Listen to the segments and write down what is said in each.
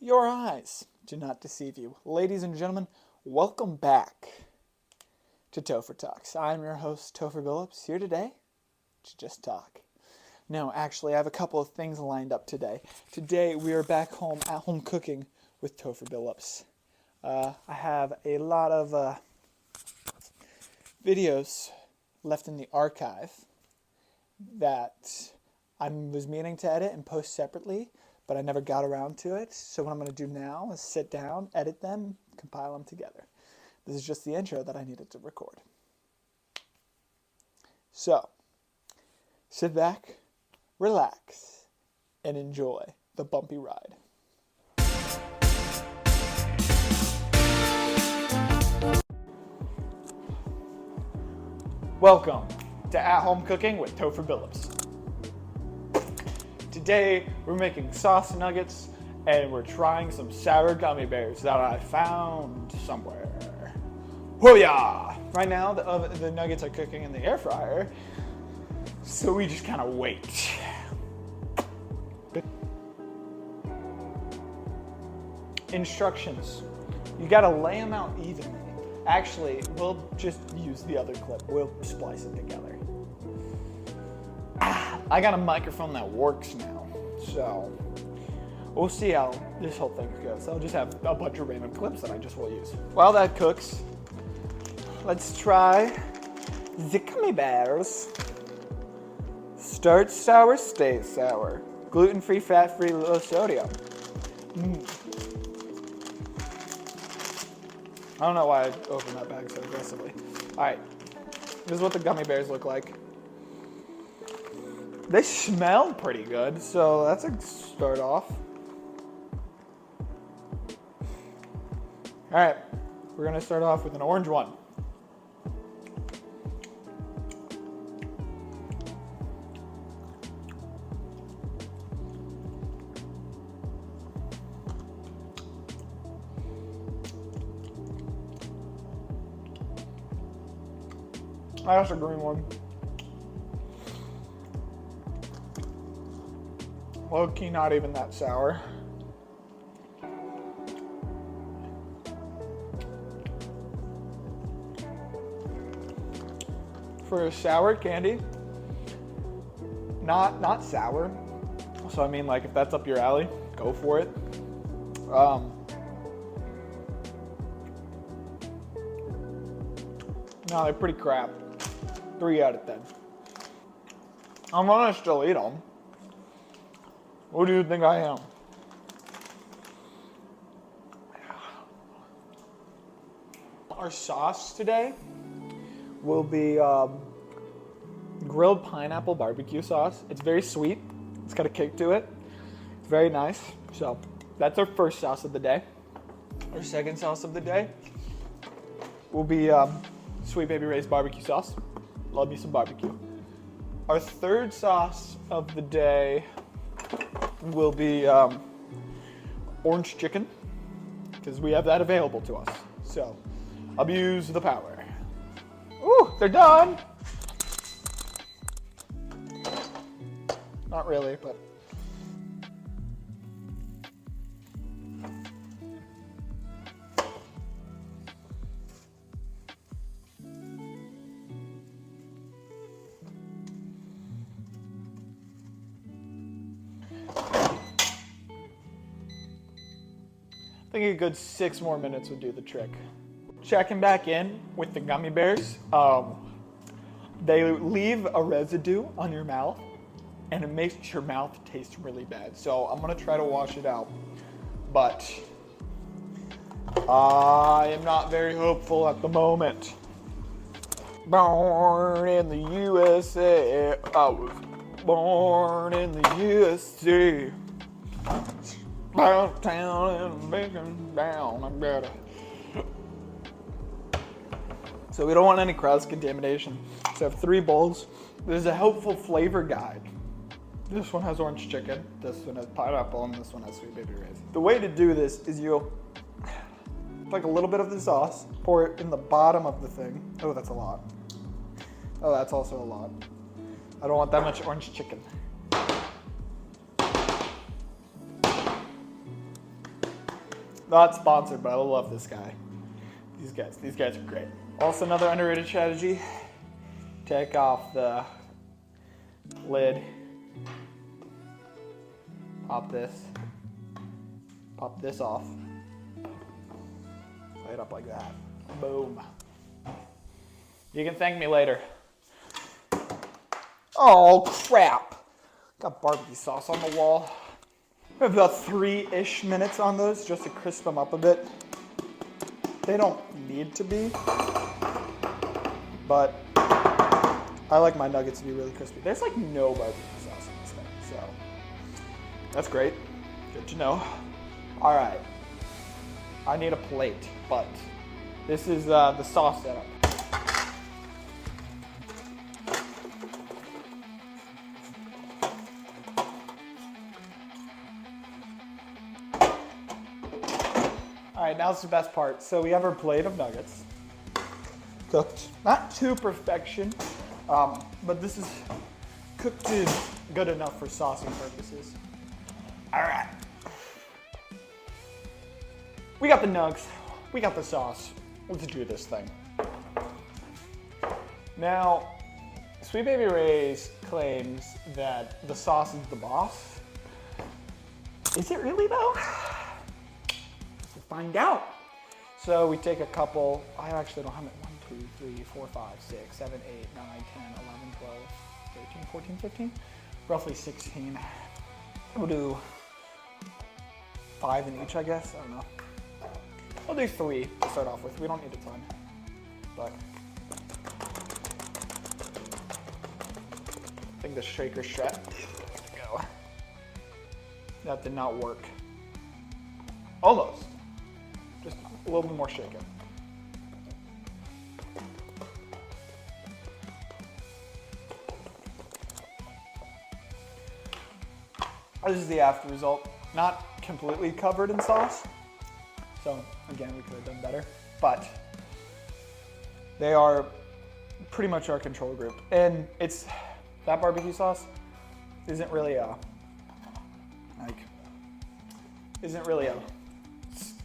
Your eyes do not deceive you. Ladies and gentlemen, welcome back to Topher Talks. I'm your host, Topher Billups, here today to just talk. No, actually, I have a couple of things lined up today. Today, we are back home, at home cooking with Topher Billups. I have a lot of videos left in the archive that I was meaning to edit and post separately, but I never got around to it. So what I'm going to do now is sit down, edit them, compile them together. This is just the intro that I needed to record. So, sit back, relax, and enjoy the bumpy ride. Welcome to At Home Cooking with Topher Billups. Today, we're making sauce nuggets, and we're trying some sour gummy bears that I found somewhere. Hoo-yah! Right now, the nuggets are cooking in the air fryer, so we just kind of wait. Instructions. You gotta lay them out evenly. Actually, we'll just use the other clip. We'll splice it together. I got a microphone that works now, so we'll see how this whole thing goes. I'll just have a bunch of random clips that I just will use. While that cooks, let's try the gummy bears. Start sour, stay sour. Gluten-free, fat-free, low sodium. I don't know why I opened that bag so aggressively. All right, this is what the gummy bears look like. They smell pretty good, so that's a start off. All right, we're gonna start off with an orange one. That's a green one. Low-key, not even that sour. For a sour candy, not sour. So I mean, like, if that's up your alley, go for it. No, they're pretty crap. 3 out of 10. I'm gonna still eat them. What do you think I am? Our sauce today will be grilled pineapple barbecue sauce. It's very sweet. It's got a kick to it. It's very nice. So that's our first sauce of the day. Our second sauce of the day will be Sweet Baby Ray's barbecue sauce. Love me some barbecue. Our third sauce of the day will be orange chicken, because we have that available to us. So abuse the power. Ooh, they're done. Not really, but. I think a good 6 more minutes would do the trick. Checking back in with the gummy bears. They leave a residue on your mouth, and it makes your mouth taste really bad. So I'm gonna try to wash it out, but I am not very hopeful at the moment. Born in the USA, I was born in the USA. Downtown and bacon down, I'm better. So we don't want any cross contamination. So I have 3 bowls. There's a helpful flavor guide. This one has orange chicken, this one has pineapple, and this one has Sweet Baby Ray's. The way to do this is you'll take a little bit of the sauce, pour it in the bottom of the thing. Oh, that's a lot. Oh, that's also a lot. I don't want that much orange chicken. Not sponsored, but I love this guy. These guys are great. Also another underrated strategy, take off the lid, pop this off, lay it up like that, boom. You can thank me later. Oh crap, got barbecue sauce on the wall. We have about 3-ish minutes on those just to crisp them up a bit. They don't need to be, but I like my nuggets to be really crispy. There's like no barbecue sauce in this thing, so that's great. Good to know. All right, I need a plate, but this is the sauce setup. All right, now's the best part. So we have our plate of nuggets, cooked, not to perfection, but this is cooked to good enough for saucing purposes. All right. We got the nugs, we got the sauce. Let's do this thing. Now, Sweet Baby Ray's claims that the sauce is the boss. Is it really though? Find out. So we take a couple, I actually don't have it, 1, 2, 3, 4, 5, 6, 7, 8, 9, 10, 11, 12, 13, 14, 15, roughly 16. We'll do 5 in each, I guess, I don't know. We'll do 3 to start off with, we don't need a ton, but I think the shaker strat, let's go. That did not work. Almost. Just a little bit more shaken. This is the after result. Not completely covered in sauce. So again, we could have done better, but they are pretty much our control group. And it's, that barbecue sauce isn't really a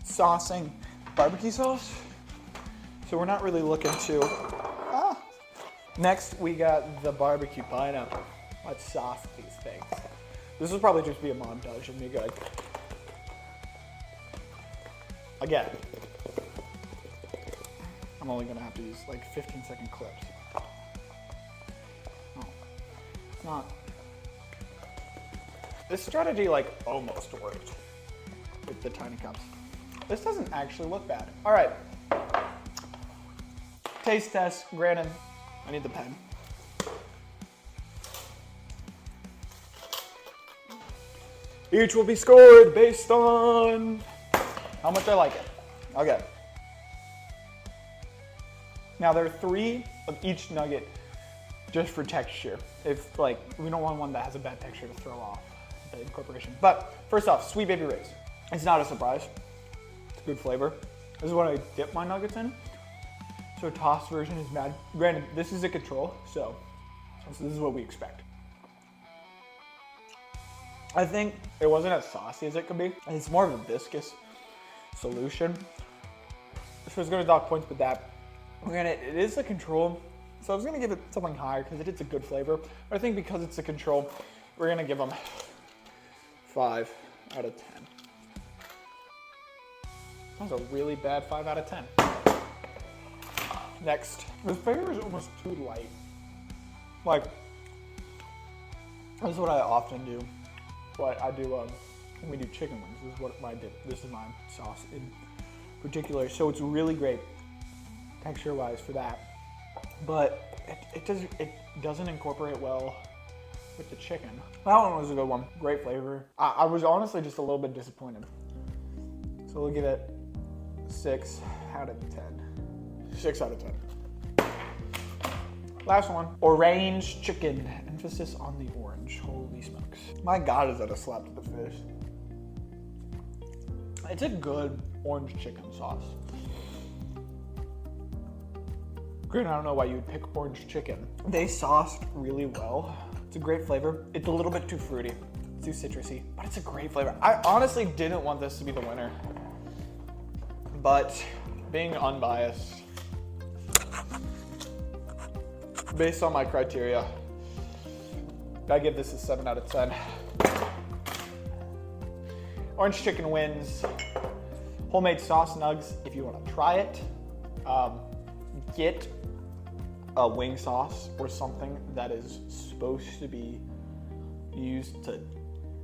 saucing barbecue sauce, so we're not really looking to. Next, we got the barbecue pineapple. Let's sauce these things. This will probably just be a montage of me going. Again, I'm only gonna have to use like 15-second clips. Oh, it's not. This strategy like almost worked with the tiny cups. This doesn't actually look bad. All right. Taste test. Granted, I need the pen. Each will be scored based on how much I like it. Okay. Now there are 3 of each nugget just for texture. If like, we don't want one that has a bad texture to throw off the incorporation. But first off, Sweet Baby Ray's. It's not a surprise. Good flavor. This is what I dip my nuggets in. So a tossed version is mad. Granted, this is a control, so this is what we expect. I think it wasn't as saucy as it could be. It's more of a viscous solution. So I was gonna dock points with that. Granted, it is a control, so I was gonna give it something higher because it is a good flavor. But I think because it's a control, we're gonna give them 5 out of 10. That was a really bad 5 out of 10. Next, the flavor is almost too light. Like, this is what I often do. What I do when we do chicken wings. This is what my dip. This is my sauce in particular. So it's really great texture-wise for that. But it doesn't incorporate well with the chicken. That one was a good one. Great flavor. I was honestly just a little bit disappointed. So we'll give it 6 out of 10. 6 out of 10. Last one, orange chicken. Emphasis on the orange. Holy smokes. My God, is that a slap to the face. It's a good orange chicken sauce. Granted, I don't know why you would pick orange chicken. They sauced really well. It's a great flavor. It's a little bit too fruity, too citrusy, but it's a great flavor. I honestly didn't want this to be the winner. but being unbiased, based on my criteria, I give this a 7 out of 10. Orange chicken wins. Homemade sauce nugs, if you want to try it, get a wing sauce or something that is supposed to be used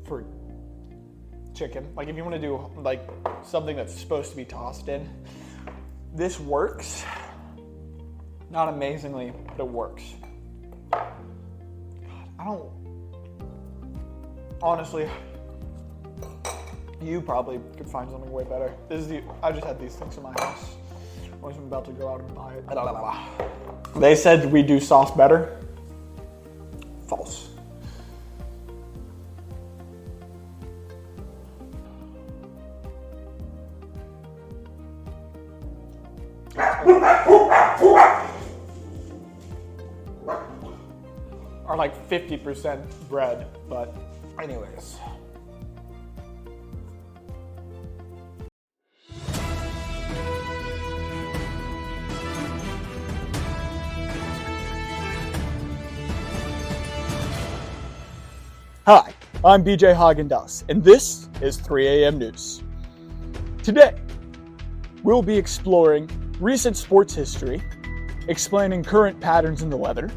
for chicken. Like if you want to do like something that's supposed to be tossed in, this works. Not amazingly, but it works. God, I don't, honestly, you probably could find something way better. I just had these things in my house. I wasn't about to go out and buy it. They said we do sauce better. False. Are like 50% bread, but anyways. Hi, I'm BJ Haagen-Dazs, and this is 3 a.m. News. Today, we'll be exploring recent sports history, explaining current patterns in the weather,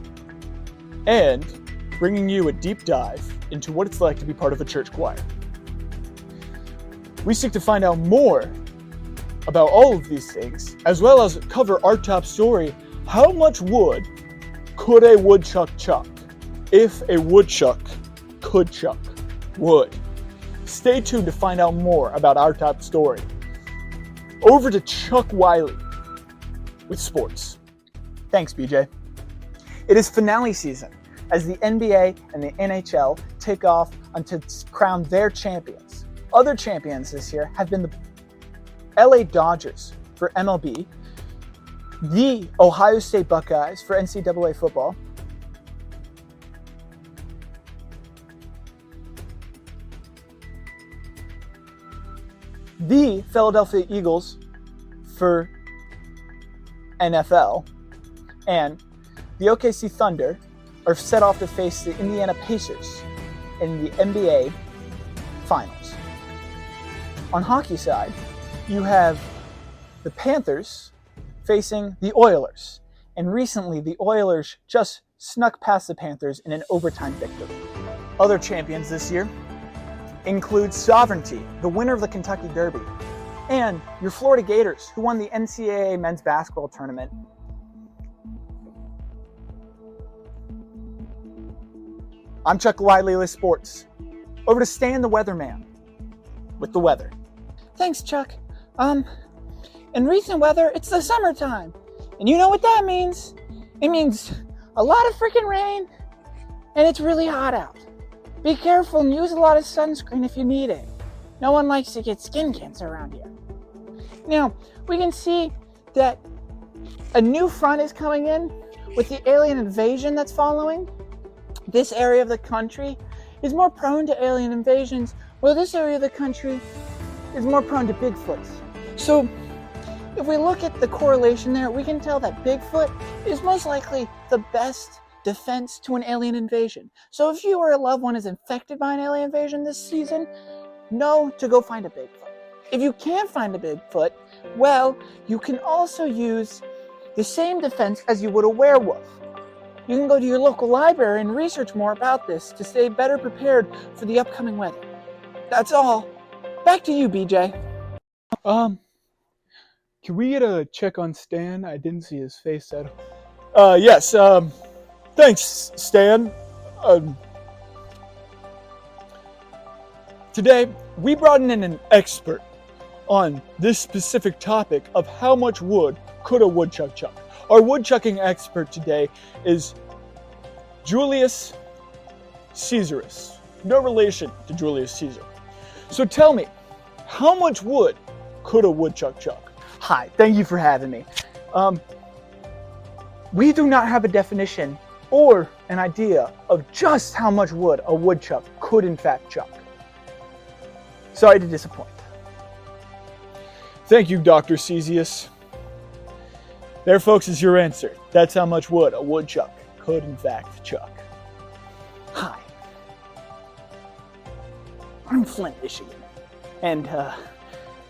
and bringing you a deep dive into what it's like to be part of a church choir. We seek to find out more about all of these things, as well as cover our top story: how much wood could a woodchuck chuck if a woodchuck could chuck wood? Stay tuned to find out more about our top story. Over to Chuck Wiley with sports. Thanks, BJ. It is finale season as the NBA and the NHL take off to crown their champions. Other champions this year have been the LA Dodgers for MLB, the Ohio State Buckeyes for NCAA football, the Philadelphia Eagles for NFL, and the OKC Thunder are set off to face the Indiana Pacers in the NBA Finals. On hockey side, you have the Panthers facing the Oilers, and recently the Oilers just snuck past the Panthers in an overtime victory. Other champions this year include Sovereignty, the winner of the Kentucky Derby, and your Florida Gators, who won the NCAA men's basketball tournament. I'm Chuck Wiley with sports. Over to Stan the Weatherman with the weather. Thanks, Chuck. In recent weather, it's the summertime. And you know what that means? It means a lot of freaking rain, and it's really hot out. Be careful and use a lot of sunscreen if you need it. No one likes to get skin cancer around here. Now, we can see that a new front is coming in with the alien invasion that's following. This area of the country is more prone to alien invasions, while this area of the country is more prone to Bigfoots. So, if we look at the correlation there, we can tell that Bigfoot is most likely the best defense to an alien invasion. So if you or a loved one is infected by an alien invasion this season, know to go find a Bigfoot. If you can't find a Bigfoot, well, you can also use the same defense as you would a werewolf. You can go to your local library and research more about this to stay better prepared for the upcoming weather. That's all. Back to you, BJ. Can we get a check on Stan? I didn't see his face at yes, thanks, Stan. Today, we brought in an expert on this specific topic of how much wood could a woodchuck chuck. Our woodchucking expert today is Julius Caesarus. No relation to Julius Caesar. So tell me, how much wood could a woodchuck chuck? Hi, thank you for having me. We do not have a definition or an idea of just how much wood a woodchuck could in fact chuck. Sorry to disappoint. Thank you, Dr. Cesius. There, folks, is your answer. That's how much wood a woodchuck could, in fact, chuck. Hi. I'm Flint, Michigan. And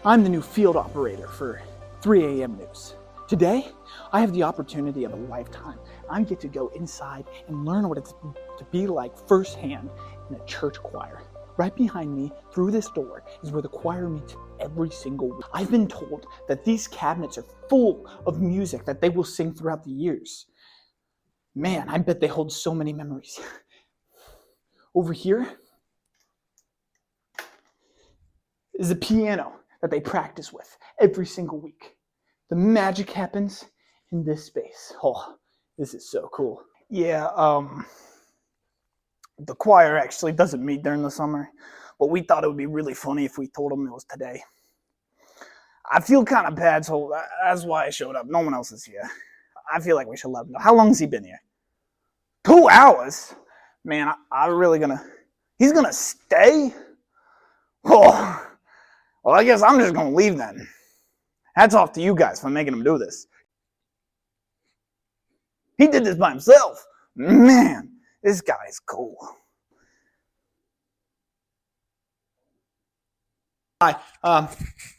I'm the new field operator for 3 a.m. News. Today, I have the opportunity of a lifetime. I get to go inside and learn what it's to be like firsthand in a church choir. Right behind me, through this door, is where the choir meets every single week. I've been told that these cabinets are full of music that they will sing throughout the years. Man, I bet they hold so many memories. Over here is a piano that they practice with every single week. The magic happens in this space. Oh, this is so cool. Yeah, the choir actually doesn't meet during the summer, but we thought it would be really funny if we told them it was today. I feel kind of bad, so that's why I showed up. No one else is here. I feel like we should let him know. How long has he been here? 2 hours? Man, he's gonna stay? Oh, well, I guess I'm just gonna leave then. Hats off to you guys for making him do this. He did this by himself. Man, this guy is cool. Hi,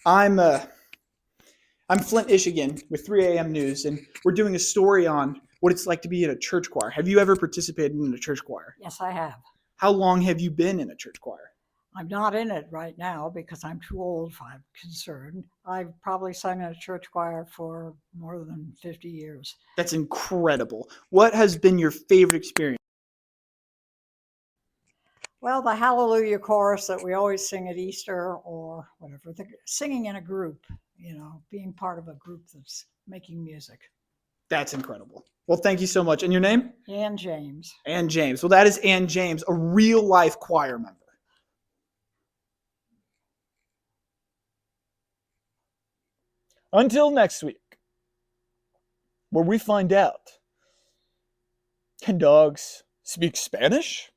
I'm Flint, Michigan with 3 a.m. News, and we're doing a story on what it's like to be in a church choir. Have you ever participated in a church choir? Yes, I have. How long have you been in a church choir? I'm not in it right now because I'm too old, if I'm concerned. I've probably sung in a church choir for more than 50 years. That's incredible. What has been your favorite experience? Well, the Hallelujah chorus that we always sing at Easter or whatever, singing in a group, being part of a group that's making music. That's incredible. Well, thank you so much. And your name? Ann James. Ann James. Well, that is Ann James, a real-life choir member. Until next week, where we find out, can dogs speak Spanish?